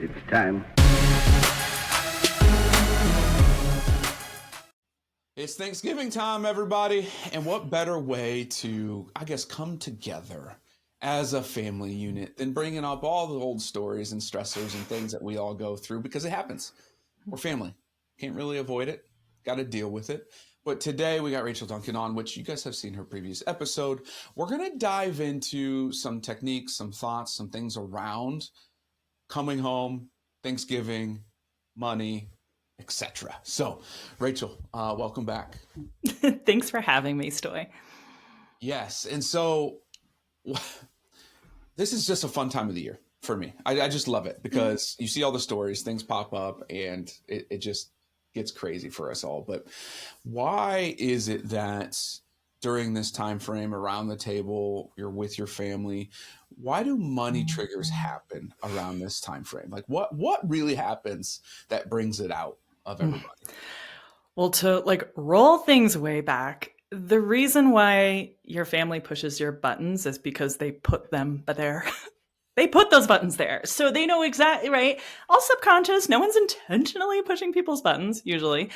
It's time. It's Thanksgiving time, everybody, and what better way to, I guess, come together as a family unit than bringing up all the old stories and stressors and things that we all go through, because it happens. We're family. Can't really avoid it. Got to deal with it. But today we got Rachel Duncan on, which you guys have seen her previous episode. We're going to dive into some techniques, some thoughts, some things around coming home, Thanksgiving, money, etc. So, Rachel, welcome back. Thanks for having me, Stoy. Yes, and so this is just a fun time of the year for me. I just love it because you see all the stories, things pop up, and it just gets crazy for us all. But why is it that during this time frame around the table, you're with your family, why do money triggers happen around this time frame? Like what really happens that brings it out of everybody? Well, to roll things way back, the reason why your family pushes your buttons is because they put them there. They put those buttons there. So they know exactly, right? All subconscious. No one's intentionally pushing people's buttons, usually.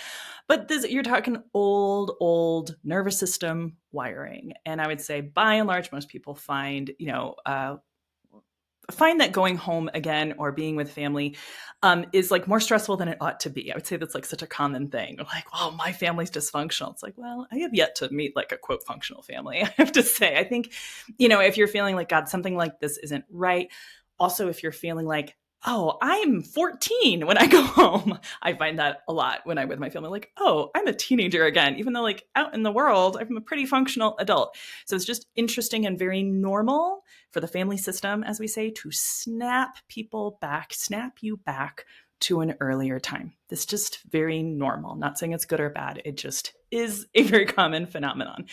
But you're talking old nervous system wiring. And I would say, by and large, most people find that going home again or being with family is more stressful than it ought to be. I would say that's such a common thing. Like, oh, my family's dysfunctional. It's like, well, I have yet to meet a quote functional family. I have to say, I think, if you're feeling like, God, something like this isn't right. Also, if you're feeling like, oh, I'm 14 when I go home. I find that a lot when I'm with my family. Like, oh, I'm a teenager again, even though out in the world, I'm a pretty functional adult. So it's just interesting and very normal for the family system, as we say, to snap you back to an earlier time. It's just very normal. Not saying it's good or bad. It just is a very common phenomenon.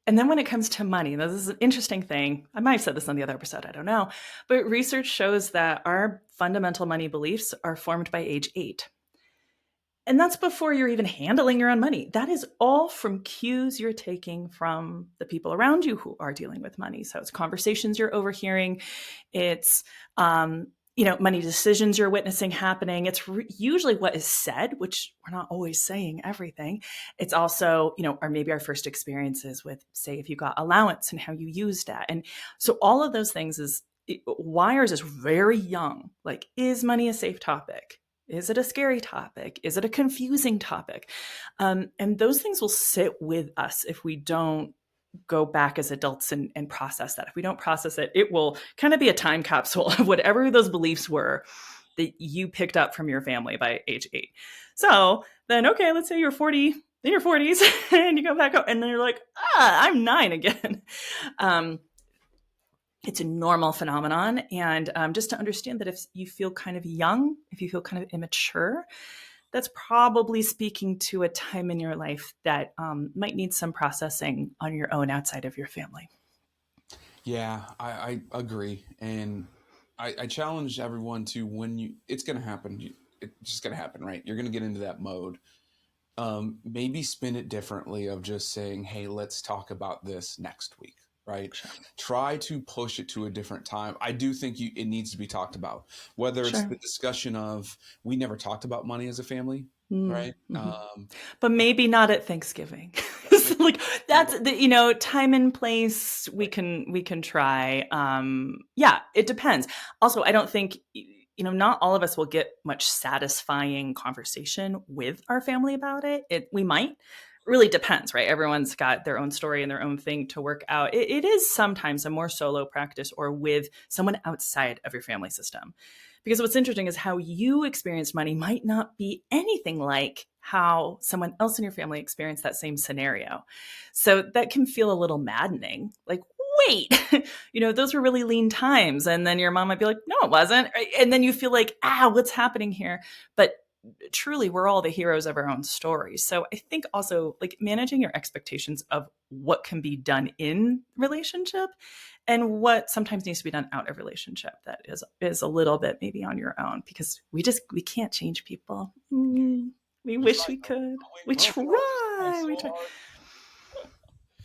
And then when it comes to money, this is an interesting thing. I might have said this on the other episode, I don't know. But research shows that our fundamental money beliefs are formed by age 8. And that's before you're even handling your own money. That is all from cues you're taking from the people around you who are dealing with money. So it's conversations you're overhearing. It's money decisions you're witnessing happening. It's usually what is said, which we're not always saying everything. It's also, or maybe our first experiences with, say, if you got allowance and how you used that. And so all of those things wires is very young. Like, is money a safe topic? Is it a scary topic? Is it a confusing topic? And those things will sit with us if we don't go back as adults and process that. If we don't process it, it will kind of be a time capsule of whatever those beliefs were that you picked up from your family by age 8. So then, okay, let's say you're 40, in your 40s, and you go back up and then you're like, I'm 9 again. It's a normal phenomenon. And just to understand that if you feel kind of young, if you feel kind of immature, that's probably speaking to a time in your life that might need some processing on your own outside of your family. Yeah, I agree. And I challenge everyone to, it's going to happen. It's just going to happen, right? You're going to get into that mode. Maybe spin it differently of just saying, hey, let's talk about this next week. Right? Sure. Try to push it to a different time. I do think it needs to be talked about, whether it's the discussion of, we never talked about money as a family, right? Mm-hmm. But maybe not at Thanksgiving. That's the, time and place we can try. It depends. Also, I don't think, not all of us will get much satisfying conversation with our family about it. We might. Really depends, right? Everyone's got their own story and their own thing to work out. It is sometimes a more solo practice or with someone outside of your family system. Because what's interesting is how you experienced money might not be anything like how someone else in your family experienced that same scenario. So that can feel a little maddening. Like, wait, those were really lean times. And then your mom might be like, no, it wasn't. And then you feel like, what's happening here? But truly, we're all the heroes of our own stories. So I think also managing your expectations of what can be done in relationship and what sometimes needs to be done out of relationship, that is a little bit maybe on your own, because we can't change people. We wish we could. We try.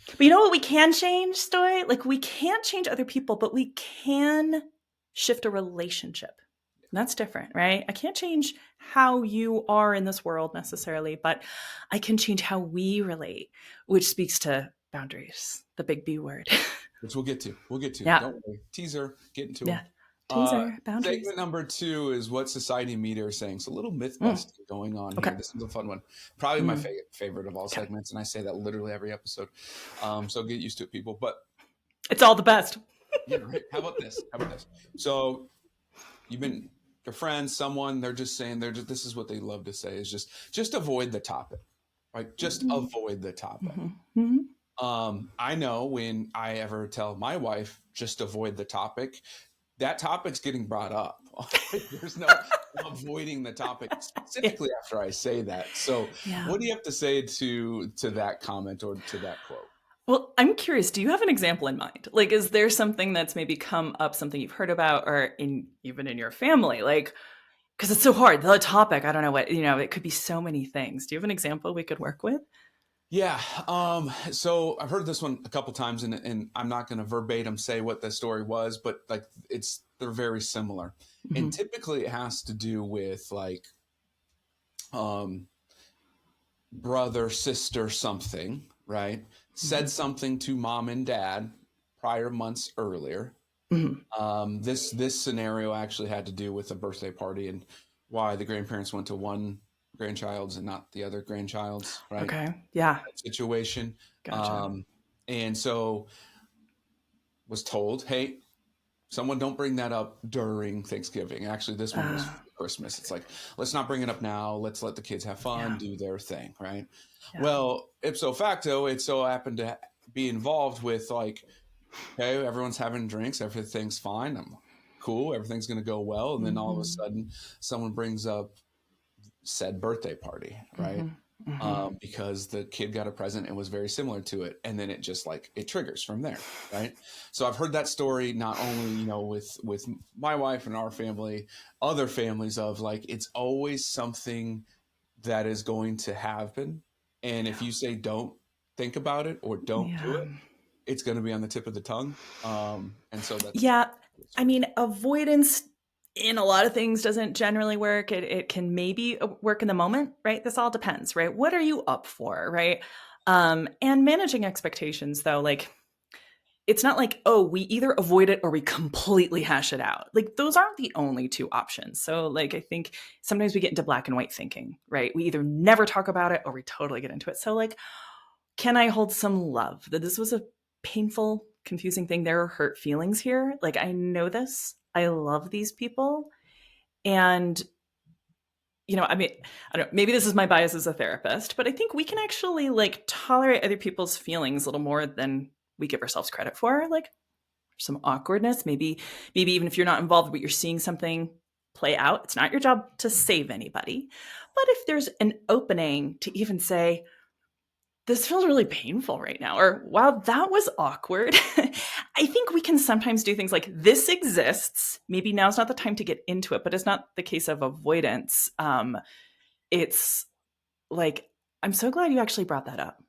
But you know what we can change, Stoy? Like, we can't change other people, but we can shift a relationship. And that's different, right? I can't change how you are in this world necessarily, but I can change how we relate, which speaks to boundaries, the big B word. Which we'll get to. We'll get to. Yeah. Don't worry. Teaser, getting to them. Yeah. Teaser, boundaries. Segment number 2 is what society media is saying. So a little myth Mm. busting going on Okay. here. This is a fun one. Probably my Mm. favorite of all Okay. segments, and I say that literally every episode. So get used to it, people. But It's all the best. yeah, right. How about this? So you've been your friends, someone, they're just saying this is what they love to say is just avoid the topic. Right? Just avoid the topic. Mm-hmm. I know when I ever tell my wife just avoid the topic, that topic's getting brought up. There's no avoiding the topic specifically after I say that. So what do you have to say to that comment or to that quote? Well, I'm curious, do you have an example in mind? Like, is there something that's maybe come up, something you've heard about, or even in your family? Like, because it's so hard, the topic, I don't know what, it could be so many things. Do you have an example we could work with? Yeah. So I've heard this one a couple times, and I'm not going to verbatim say what the story was, but like they're very similar. Mm-hmm. And typically it has to do with like brother, sister, something, right? Mm-hmm. Said something to mom and dad prior months earlier. Mm-hmm. This scenario actually had to do with a birthday party and why the grandparents went to one grandchild's and not the other grandchild's, right? Okay. Yeah. That situation. Gotcha. And so was told, hey, someone don't bring that up during Thanksgiving. Actually, this one was Christmas. It's like, let's not bring it up now. Let's let the kids have fun, do their thing, right? Yeah. Well, ipso facto, it so happened to be involved with like, okay, everyone's having drinks. Everything's fine. I'm cool. Everything's going to go well. And then all of a sudden, someone brings up said birthday party, right? Because the kid got a present and was very similar to it. And then it just like, it triggers from there, right? So I've heard that story not only, with my wife and our family, other families of like, it's always something that is going to happen. And if you say, don't think about it or don't do it, it's going to be on the tip of the tongue. And so that's... Yeah. I mean, avoidance in a lot of things doesn't generally work. It can maybe work in the moment, right? This all depends, right? What are you up for, right? And managing expectations, though, like, it's not like, oh, we either avoid it or we completely hash it out. Like, those aren't the only two options. So, like, I think sometimes we get into black and white thinking, right? We either never talk about it or we totally get into it. So, like, can I hold some love that this was a painful, confusing thing? There are hurt feelings here. Like, I know this. I love these people. And, I mean, I don't know, maybe this is my bias as a therapist, but I think we can actually like tolerate other people's feelings a little more than we give ourselves credit for. Like some awkwardness, maybe even if you're not involved, but you're seeing something play out, it's not your job to save anybody. But if there's an opening to even say, this feels really painful right now, or wow, that was awkward. I think we can sometimes do things like this exists. Maybe now's not the time to get into it, but it's not the case of avoidance. It's like, I'm so glad you actually brought that up,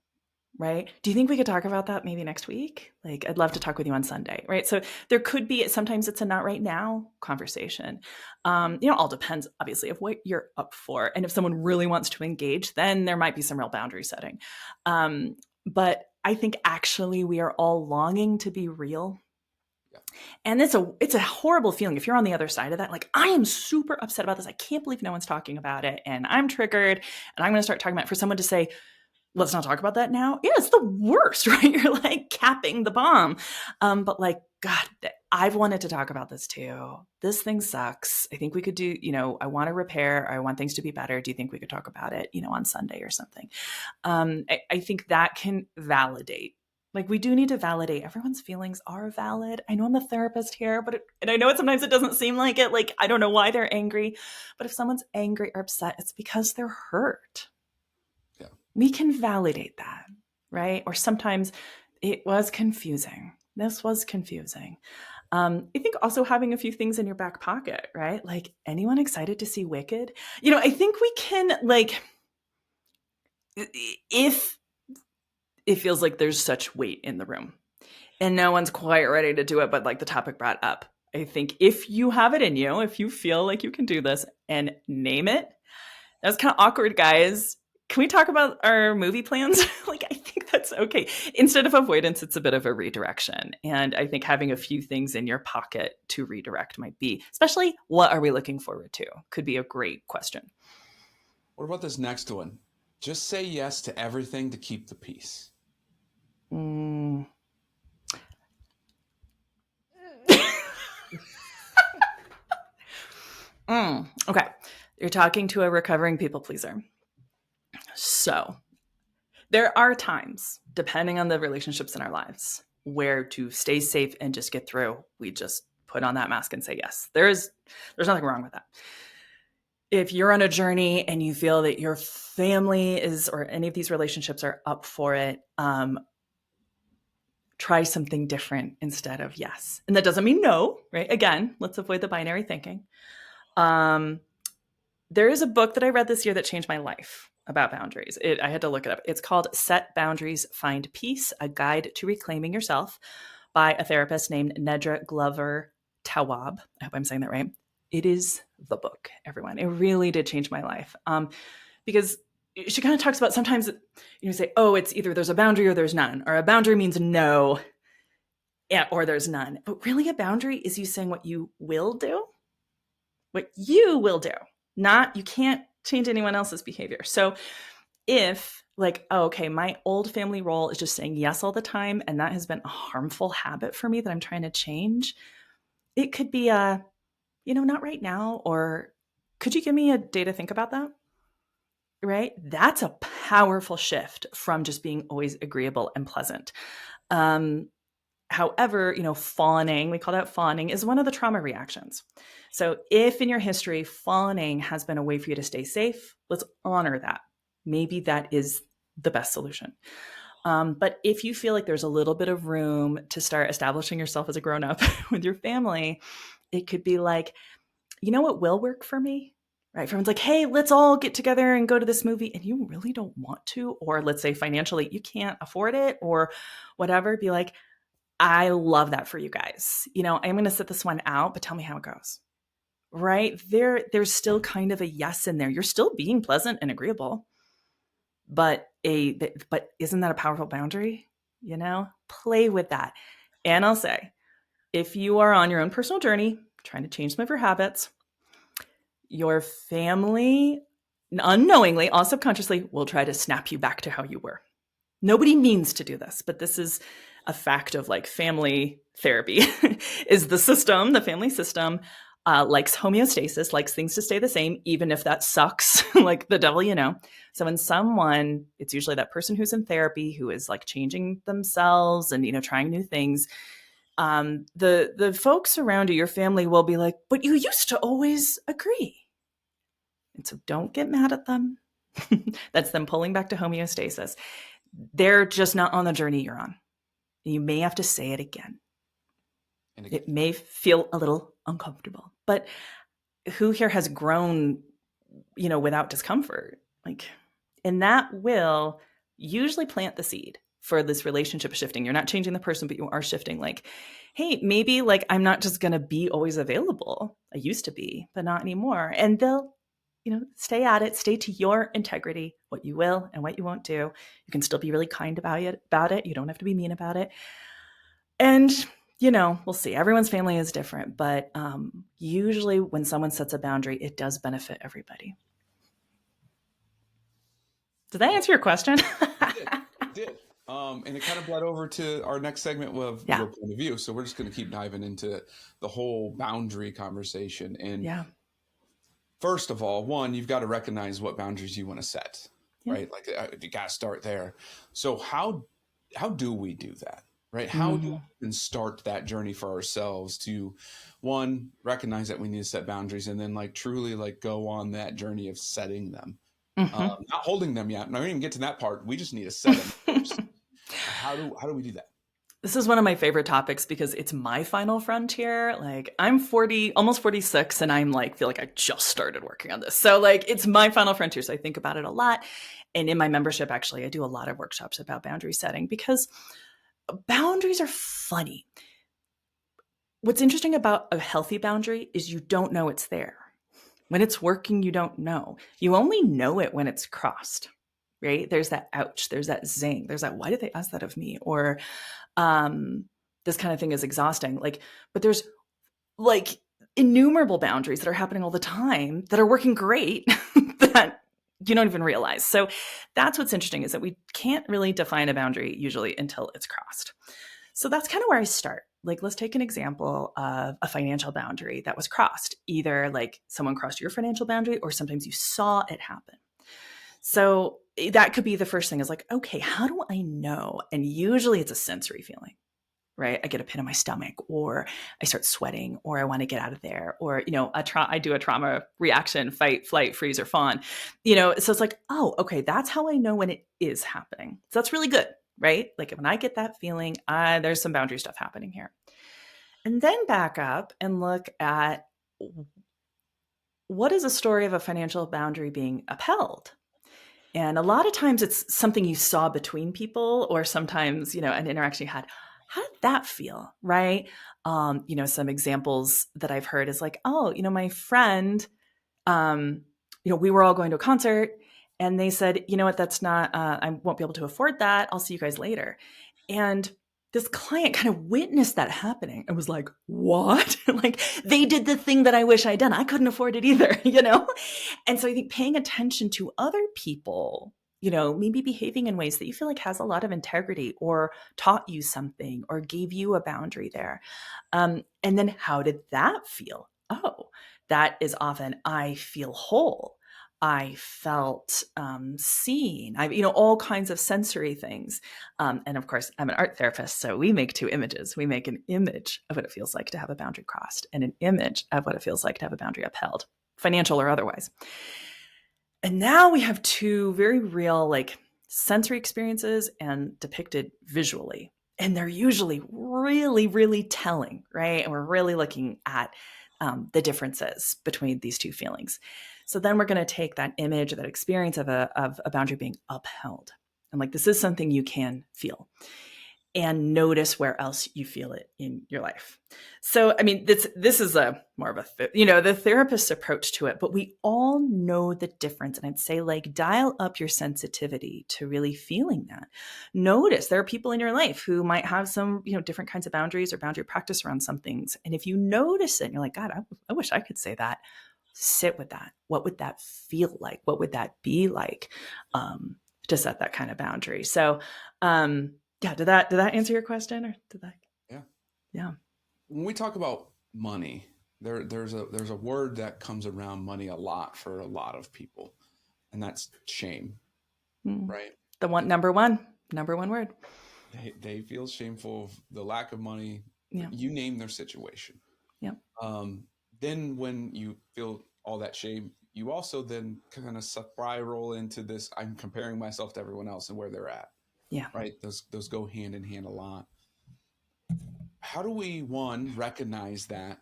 right? Do you think we could talk about that maybe next week? Like, I'd love to talk with you on Sunday, right? So there could be, sometimes it's a not right now conversation. All depends obviously of what you're up for. And if someone really wants to engage, then there might be some real boundary setting. But I think actually we are all longing to be real. Yeah. And it's a horrible feeling if you're on the other side of that. Like, I am super upset about this. I can't believe no one's talking about it. And I'm triggered and I'm going to start talking about it. For someone to say, let's not talk about that now. Yeah, it's the worst, right? You're like capping the bomb. But like, God, I've wanted to talk about this too. This thing sucks. I think we could do, I want to repair. I want things to be better. Do you think we could talk about it, on Sunday or something? I think that can validate. Like, we do need to validate everyone's feelings are valid. I know I'm a therapist here, and I know sometimes it doesn't seem like it. Like, I don't know why they're angry, but if someone's angry or upset, it's because they're hurt. Yeah. We can validate that, right? Or sometimes it was confusing. This was confusing. I think also having a few things in your back pocket, right? Like, anyone excited to see Wicked? I think we can, like, if it feels like there's such weight in the room and no one's quite ready to do it, but like the topic brought up. I think if you have it in you, if you feel like you can do this and name it, that's kind of awkward, guys. Can we talk about our movie plans? Like, I think that's okay. Instead of avoidance, it's a bit of a redirection. And I think having a few things in your pocket to redirect might be, especially what are we looking forward to? Could be a great question. What about this next one? Just say yes to everything to keep the peace. Okay. You're talking to a recovering people pleaser. So there are times, depending on the relationships in our lives, where to stay safe and just get through, we just put on that mask and say yes. There's nothing wrong with that. If you're on a journey and you feel that your family is, or any of these relationships are up for it, try something different instead of yes. And that doesn't mean no, right? Again, let's avoid the binary thinking. There is a book that I read this year that changed my life about boundaries. I had to look it up. It's called Set Boundaries, Find Peace, A Guide to Reclaiming Yourself by a therapist named Nedra Glover Tawwab. I hope I'm saying that right. It is the book, everyone. It really did change my life. Because she kind of talks about sometimes you say, oh, it's either there's a boundary or there's none, or a boundary means no, or there's none. But really a boundary is you saying what you will do, what you will do, not, you can't change anyone else's behavior. So if like, oh, okay, my old family role is just saying yes all the time, and that has been a harmful habit for me that I'm trying to change, it could be a, not right now, or could you give me a day to think about that? Right? That's a powerful shift from just being always agreeable and pleasant. However, fawning, we call that fawning, is one of the trauma reactions. So if in your history, fawning has been a way for you to stay safe, let's honor that. Maybe that is the best solution. But if you feel like there's a little bit of room to start establishing yourself as a grown-up with your family, it could be like, you know what will work for me? Right? Everyone's like, hey, let's all get together and go to this movie. And you really don't want to, or let's say financially, you can't afford it or whatever. Be like, I love that for you guys. I'm going to sit this one out, but tell me how it goes. Right? There's still kind of a yes in there. You're still being pleasant and agreeable, but isn't that a powerful boundary? Play with that. And I'll say, if you are on your own personal journey, trying to change some of your habits, your family unknowingly, all subconsciously, will try to snap you back to how you were. Nobody means to do this, but this is a fact of like family therapy is the family system likes homeostasis, likes things to stay the same, even if that sucks, like the devil, So when someone, it's usually that person who's in therapy who is like changing themselves and, trying new things. The folks around you, your family, will be like, but you used to always agree. And so don't get mad at them. That's them pulling back to homeostasis. They're just not on the journey you're on. You may have to say it again. And again. It may feel a little uncomfortable, but who here has grown, without discomfort? And that will usually plant the seed for this relationship shifting. You're not changing the person, but you are shifting. Like, hey, maybe I'm not just going to be always available. I used to be, but not anymore. And they'll, stay at it, stay to your integrity, what you will and what you won't do. You can still be really kind about it. You don't have to be mean about it. And, we'll see. Everyone's family is different, but usually when someone sets a boundary, it does benefit everybody. Did that answer your question? It did. And it kind of bled over to our next segment of your point of view. So we're just going to keep diving into the whole boundary conversation. And first of all, one, you've got to recognize what boundaries you want to set, right? Like you got to start there. So how do we do that, right? How do we start that journey for ourselves to, one, recognize that we need to set boundaries, and then truly go on that journey of setting them, not holding them yet. Not even get to that part. We just need to set them first. How do we do that? This is one of my favorite topics because it's my final frontier. Like I'm 40, almost 46, and I'm like, feel like I just started working on this. So like it's my final frontier. So I think about it a lot. And in my membership, actually, I do a lot of workshops about boundary setting because boundaries are funny. What's interesting about a healthy boundary is you don't know it's there. When it's working, you don't know. You only know it when it's crossed, right? There's that ouch, there's that zing, there's that, why did they ask that of me? Or um, this kind of thing is exhausting. Like, but there's like innumerable boundaries that are happening all the time that are working great that you don't even realize. So that's what's interesting is that we can't really define a boundary usually until it's crossed. So that's kind of where I start. Like, let's take an example of a financial boundary that was crossed. Either like someone crossed your financial boundary or sometimes you saw it happen. So that could be the first thing is like, okay, how do I know? And usually it's a sensory feeling, right? I get a pit in my stomach or I start sweating or I want to get out of there or, I do a trauma reaction, fight, flight, freeze, or fawn, so it's like, oh, okay, that's how I know when it is happening. So that's really good, right? Like when I get that feeling, there's some boundary stuff happening here. And then back up and look at what is a story of a financial boundary being upheld? And a lot of times it's something you saw between people or sometimes, an interaction you had. How did that feel? Right. Some examples that I've heard is like, oh, my friend, we were all going to a concert and they said, you know what, that's not, I won't be able to afford that. I'll see you guys later. And this client kind of witnessed that happening and was like, what? Like they did the thing that I wish I'd done. I couldn't afford it either, And so I think paying attention to other people, maybe behaving in ways that you feel like has a lot of integrity or taught you something or gave you a boundary there. And then how did that feel? Oh, that is often, I feel whole. I felt seen. All kinds of sensory things. And of course, I'm an art therapist, so we make two images. We make an image of what it feels like to have a boundary crossed and an image of what it feels like to have a boundary upheld, financial or otherwise. And now we have two very real, like sensory experiences and depicted visually. And they're usually really, really telling, right? And we're really looking at the differences between these two feelings. So then we're going to take that image, that experience of a boundary being upheld. And like, this is something you can feel and notice where else you feel it in your life. So, I mean, this is a more of the therapist's approach to it, but we all know the difference. And I'd say like dial up your sensitivity to really feeling that. Notice there are people in your life who might have some, different kinds of boundaries or boundary practice around some things. And if you notice it and you're like, God, I wish I could say that, sit with that. What would that feel like? What would that be like to set that kind of boundary? So, yeah, did that answer your question or did that? Yeah. Yeah. When we talk about money, there's a word that comes around money a lot for a lot of people, and that's shame, right? The number one word. They feel shameful of the lack of money. Yeah. You name their situation. Yeah. Then when you feel all that shame, you also then kind of spiral into this, I'm comparing myself to everyone else and where they're at. Yeah. Right. Those go hand in hand a lot. How do we, one, recognize that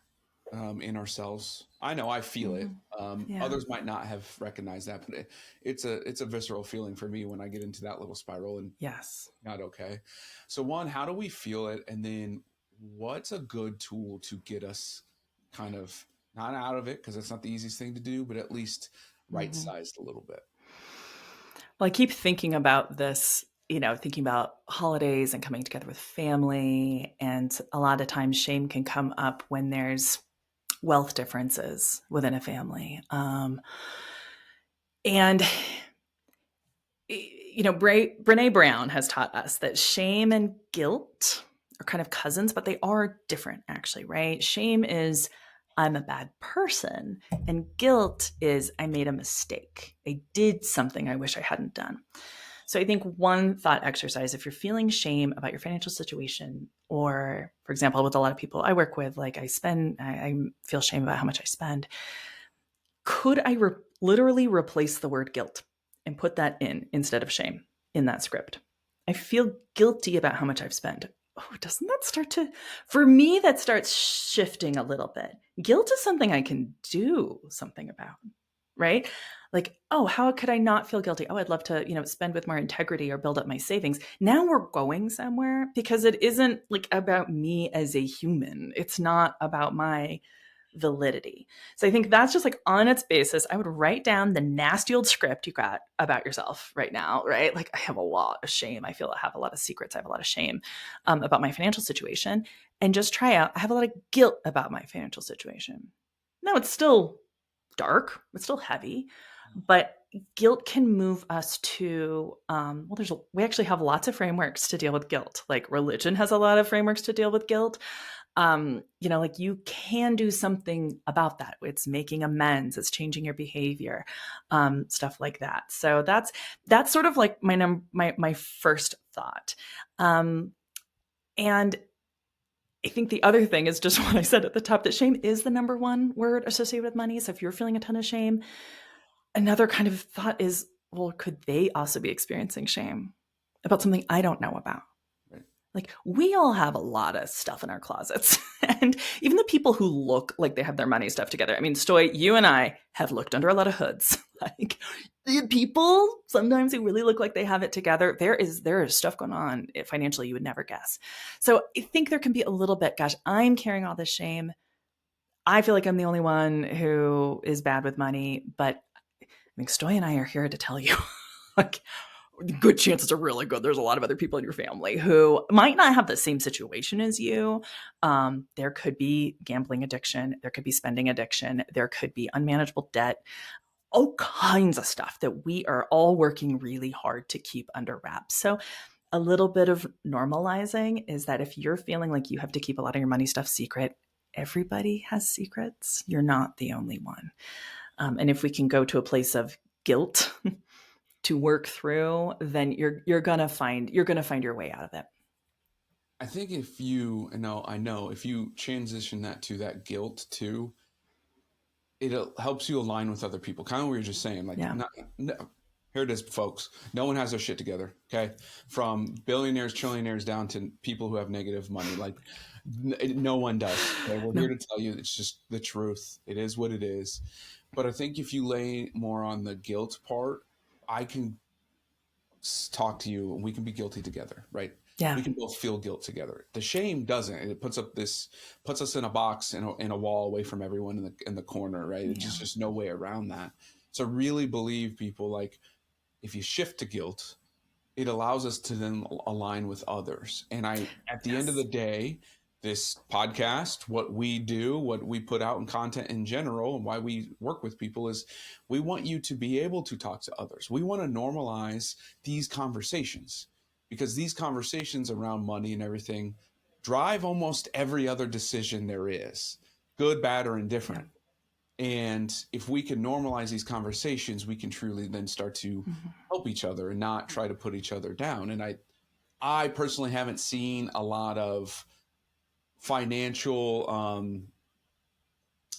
in ourselves? I know I feel it. Yeah. Others might not have recognized that, but it's a visceral feeling for me when I get into that little spiral and Yes. not okay. So one, how do we feel it? And then what's a good tool to get us kind of not out of it, because it's not the easiest thing to do, but at least right-sized a little bit? Well, I keep thinking about this, thinking about holidays and coming together with family. And a lot of times shame can come up when there's wealth differences within a family. And, Brene Brown has taught us that shame and guilt are kind of cousins, but they are different actually, right? Shame is, I'm a bad person. And guilt is, I made a mistake. I did something I wish I hadn't done. So I think one thought exercise, if you're feeling shame about your financial situation, or for example, with a lot of people I work with, like I feel shame about how much I spend. Could I literally replace the word guilt and put that in instead of shame in that script? I feel guilty about how much I've spent. oh, doesn't that start to, for me, that starts shifting a little bit. Guilt is something I can do something about, right? Like, oh, how could I not feel guilty? Oh, I'd love to, spend with more integrity or build up my savings. Now we're going somewhere because it isn't like about me as a human. It's not about my validity. So I think that's just like on its basis, I would write down the nasty old script you got about yourself right now, right? Like I have a lot of shame. I feel I have a lot of secrets. I have a lot of shame about my financial situation, and just try out. I have a lot of guilt about my financial situation. No, it's still dark. It's still heavy, but guilt can move us to we actually have lots of frameworks to deal with guilt. Like religion has a lot of frameworks to deal with guilt. Like you can do something about that. It's making amends, it's changing your behavior, stuff like that. So that's sort of like my first thought. And I think the other thing is just what I said at the top, that shame is the number one word associated with money. So if you're feeling a ton of shame, another kind of thought is, well, could they also be experiencing shame about something I don't know about? Like we all have a lot of stuff in our closets. And even the people who look like they have their money stuff together. I mean, Stoy, you and I have looked under a lot of hoods. Like the people sometimes who really look like they have it together, there is stuff going on financially you would never guess. So I think there can be a little bit, gosh, I'm carrying all this shame. I feel like I'm the only one who is bad with money, but I think Stoy and I are here to tell you, like, good chances are really good there's a lot of other people in your family who might not have the same situation as you. There could be gambling addiction. There could be spending addiction. There could be unmanageable debt. All kinds of stuff that we are all working really hard to keep under wraps. So a little bit of normalizing is that if you're feeling like you have to keep a lot of your money stuff secret, everybody has secrets. You're not the only one. And if we can go to a place of guilt to work through, then you're gonna find your way out of it. I think if you transition that to that guilt too, it helps you align with other people. Kind of what you're just saying, like, Yeah. no, here it is, folks. No one has their shit together. Okay, from billionaires, trillionaires down to people who have negative money. Like, no one does. Okay? We're here to tell you it's just the truth. It is what it is. But I think if you lay more on the guilt part, I can talk to you and we can be guilty together, right? Yeah. We can both feel guilt together. The shame doesn't. It puts us in a box in a wall away from everyone in the corner, right? It's just no way around that. So really believe people, like, if you shift to guilt, it allows us to then align with others. And at the end of the day, this podcast, what we do, what we put out in content in general, and why we work with people is we want you to be able to talk to others. We want to normalize these conversations because these conversations around money and everything drive almost every other decision there is, good, bad, or indifferent. And if we can normalize these conversations, we can truly then start to help each other and not try to put each other down. And I personally haven't seen a lot of financial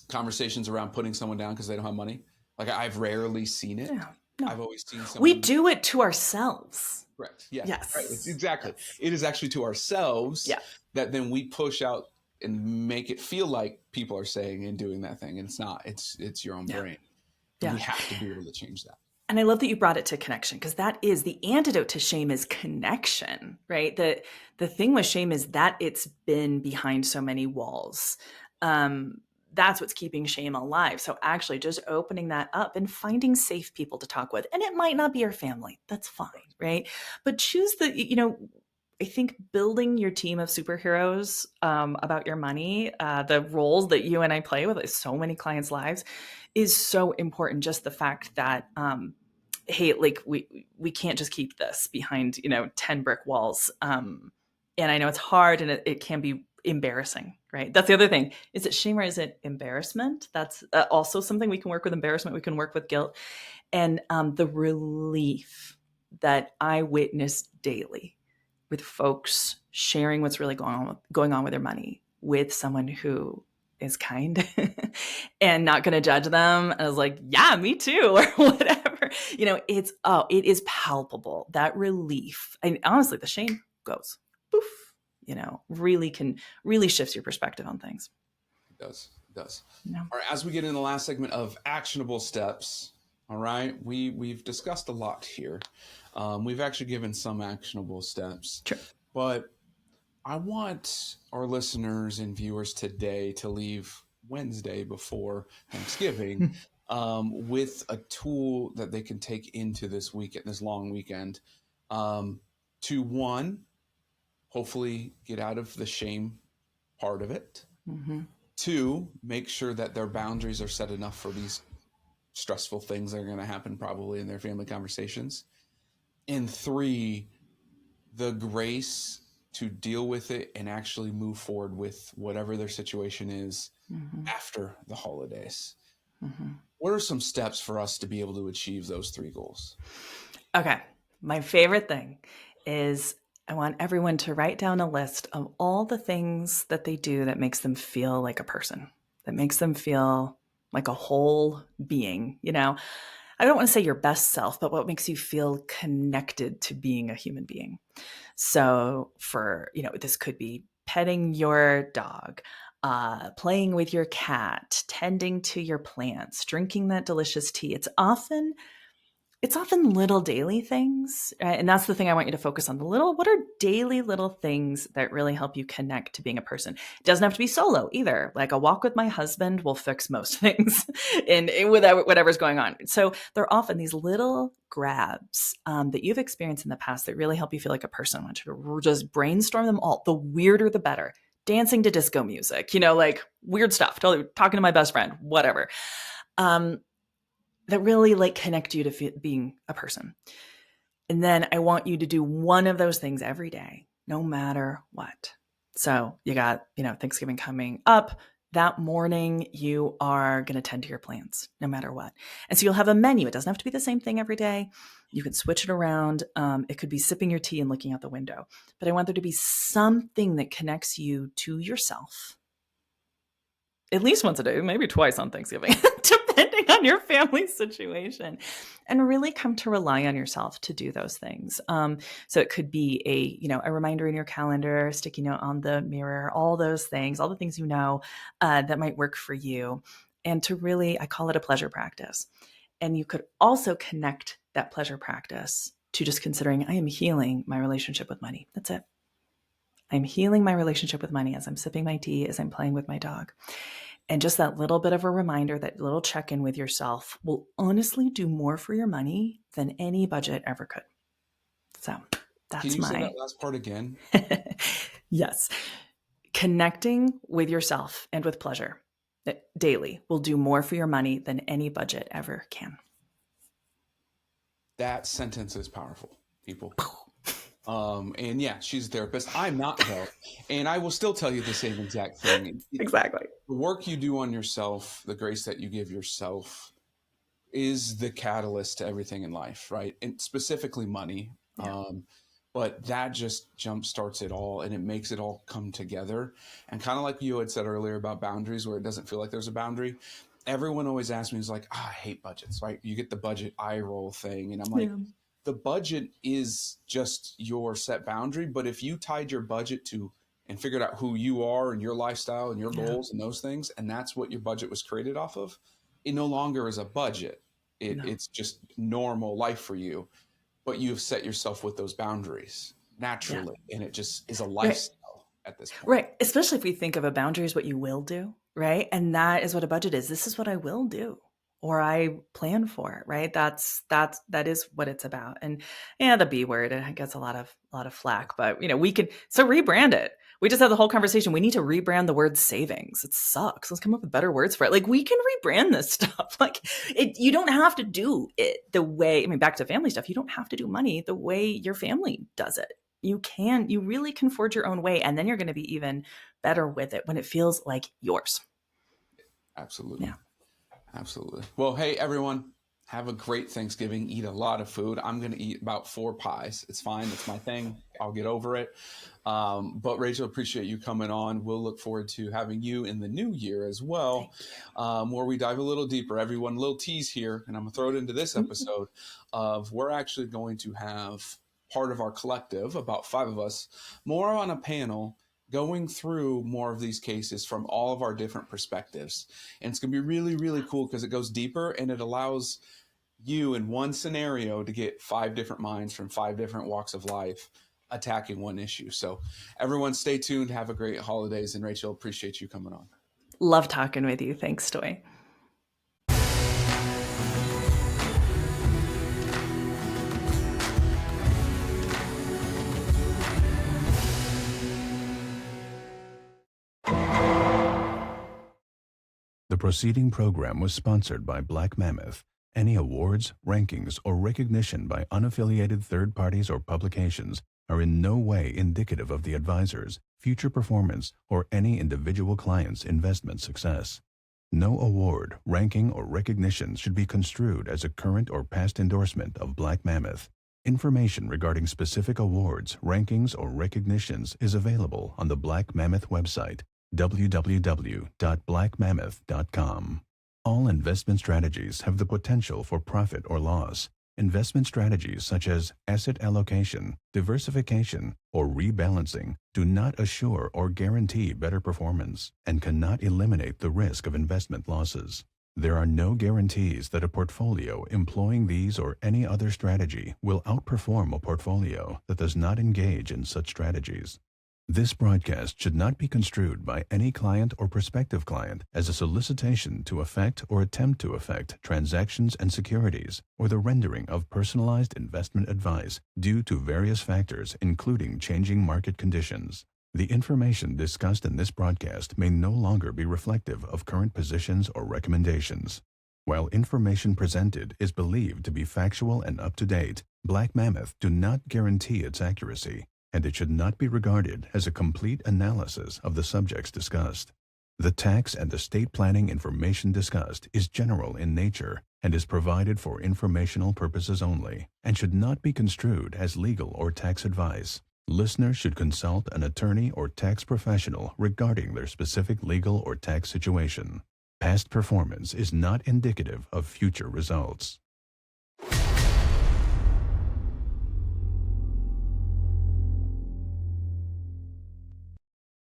conversations around putting someone down because they don't have money. Like, I've rarely seen it. Yeah. No. I've always seen someone. We do it to ourselves. Correct. Yeah. Yes. Right. Exactly. Yes. It is actually to ourselves that then we push out and make it feel like people are saying and doing that thing. And it's not. It's your own brain. And we have to be able to change that. And I love that you brought it to connection, because that is the antidote to shame, is connection, right? The thing with shame is that it's been behind so many walls. That's what's keeping shame alive. So actually just opening that up and finding safe people to talk with. And it might not be your family. That's fine, right? But choose I think building your team of superheroes about your money, the roles that you and I play with so many clients' lives, is so important. Just the fact that, hey, like we can't just keep this behind 10 brick walls. And I know it's hard and it can be embarrassing, right? That's the other thing. Is it shame or is it embarrassment? That's also something. We can work with embarrassment. We can work with guilt, and the relief that I witness daily with folks sharing what's really going on with their money with someone who is kind and not going to judge them. And I was like, yeah, me too, or whatever. It is palpable, that relief. And honestly, the shame goes poof. really shifts your perspective on things. It does. It does. Yeah. All right. As we get in the last segment of actionable steps, all right, we've discussed a lot here. We've actually given some actionable steps, True. but I want our listeners and viewers today to leave Wednesday before Thanksgiving with a tool that they can take into this weekend, this long weekend, to one, hopefully get out of the shame part of it. Mm-hmm. Two, make sure that their boundaries are set enough for these stressful things that are going to happen probably in their family conversations. And three, the grace to deal with it and actually move forward with whatever their situation is Mm-hmm. after the holidays. Mm-hmm. What are some steps for us to be able to achieve those three goals? Okay. My favorite thing is I want everyone to write down a list of all the things that they do that makes them feel like a person, that makes them feel like a whole being. I don't want to say your best self, but what makes you feel connected to being a human being. So this could be petting your dog, playing with your cat, tending to your plants, drinking that delicious tea. It's often little daily things, right? And that's the thing I want you to focus on. What are daily little things that really help you connect to being a person? It doesn't have to be solo either. Like a walk with my husband will fix most things in whatever's going on. So they're often these little grabs that you've experienced in the past that really help you feel like a person. I want you to just brainstorm them all. The weirder, the better. Dancing to disco music, like weird stuff. Totally talking to my best friend, whatever. That really connect you to being a person. And then I want you to do one of those things every day, no matter what. So you got, Thanksgiving coming up. That morning, you are going to tend to your plants, no matter what. And so you'll have a menu. It doesn't have to be the same thing every day. You can switch it around. It could be sipping your tea and looking out the window. But I want there to be something that connects you to yourself. At least once a day, maybe twice on Thanksgiving, depending on your family situation, and really come to rely on yourself to do those things. So it could be a reminder in your calendar, a sticky note on the mirror, all those things, all the things that might work for you. And to really, I call it a pleasure practice. And you could also connect that pleasure practice to just considering I am healing my relationship with money. That's it. I'm healing my relationship with money as I'm sipping my tea, as I'm playing with my dog. And just that little bit of a reminder, that little check-in with yourself will honestly do more for your money than any budget ever could. So that's Can you say that last part again? Yes. Connecting with yourself and with pleasure daily will do more for your money than any budget ever can. That sentence is powerful, people. And yeah, she's a therapist. I'm not though. And I will still tell you the same exact thing. Exactly. The work you do on yourself, the grace that you give yourself is the catalyst to everything in life, right? And specifically money. Yeah. But that just jump starts it all and it makes it all come together. And kind of like you had said earlier about boundaries, where it doesn't feel like there's a boundary. Everyone always asks me, is like, I hate budgets, right? You get the budget eye roll thing. And I'm like, the budget is just your set boundary. But if you tied your budget to and figured out who you are and your lifestyle and your goals and those things, and that's what your budget was created off of, it no longer is a budget. It's just normal life for you. But you've set yourself with those boundaries naturally. And it just is a lifestyle at this point. Right. Especially if we think of a boundary as what you will do, right? And that is what a budget is. This is what I will do, or I plan for it, right? That is what it's about. And yeah, the B word, it gets a lot of flack, but we can rebrand it. We just had the whole conversation. We need to rebrand the word savings. It sucks. Let's come up with better words for it. We can rebrand this stuff. You don't have to do it the way, back to family stuff. You don't have to do money the way your family does it. You really can forge your own way. And then you're going to be even better with it when it feels like yours. Absolutely. Yeah. Absolutely. Well, hey, everyone, have a great Thanksgiving. Eat a lot of food. I'm going to eat about 4 pies. It's fine. It's my thing. I'll get over it. But Rachel, appreciate you coming on. We'll look forward to having you in the new year as well, where we dive a little deeper. Everyone, a little tease here, and I'm going to throw it into this episode of we're actually going to have part of our collective, about 5 of us, more on a panel going through more of these cases from all of our different perspectives. And it's going to be really, really cool because it goes deeper and it allows you in one scenario to get 5 different minds from 5 different walks of life attacking one issue. So everyone stay tuned. Have a great holidays. And Rachel, appreciate you coming on. Love talking with you. Thanks, Toy. The preceding program was sponsored by Black Mammoth. Any awards, rankings, or recognition by unaffiliated third parties or publications are in no way indicative of the advisor's future performance or any individual client's investment success. No award, ranking, or recognition should be construed as a current or past endorsement of Black Mammoth. Information regarding specific awards, rankings, or recognitions is available on the Black Mammoth website, www.blackmammoth.com. All investment strategies have the potential for profit or loss. Investment strategies such as asset allocation, diversification, or rebalancing do not assure or guarantee better performance and cannot eliminate the risk of investment losses. There are no guarantees that a portfolio employing these or any other strategy will outperform a portfolio that does not engage in such strategies. This broadcast should not be construed by any client or prospective client as a solicitation to affect or attempt to affect transactions and securities or the rendering of personalized investment advice due to various factors including changing market conditions. The information discussed in this broadcast may no longer be reflective of current positions or recommendations. While information presented is believed to be factual and up-to-date, Black Mammoth do not guarantee its accuracy, and it should not be regarded as a complete analysis of the subjects discussed. The tax and estate planning information discussed is general in nature and is provided for informational purposes only and should not be construed as legal or tax advice. Listeners should consult an attorney or tax professional regarding their specific legal or tax situation. Past performance is not indicative of future results.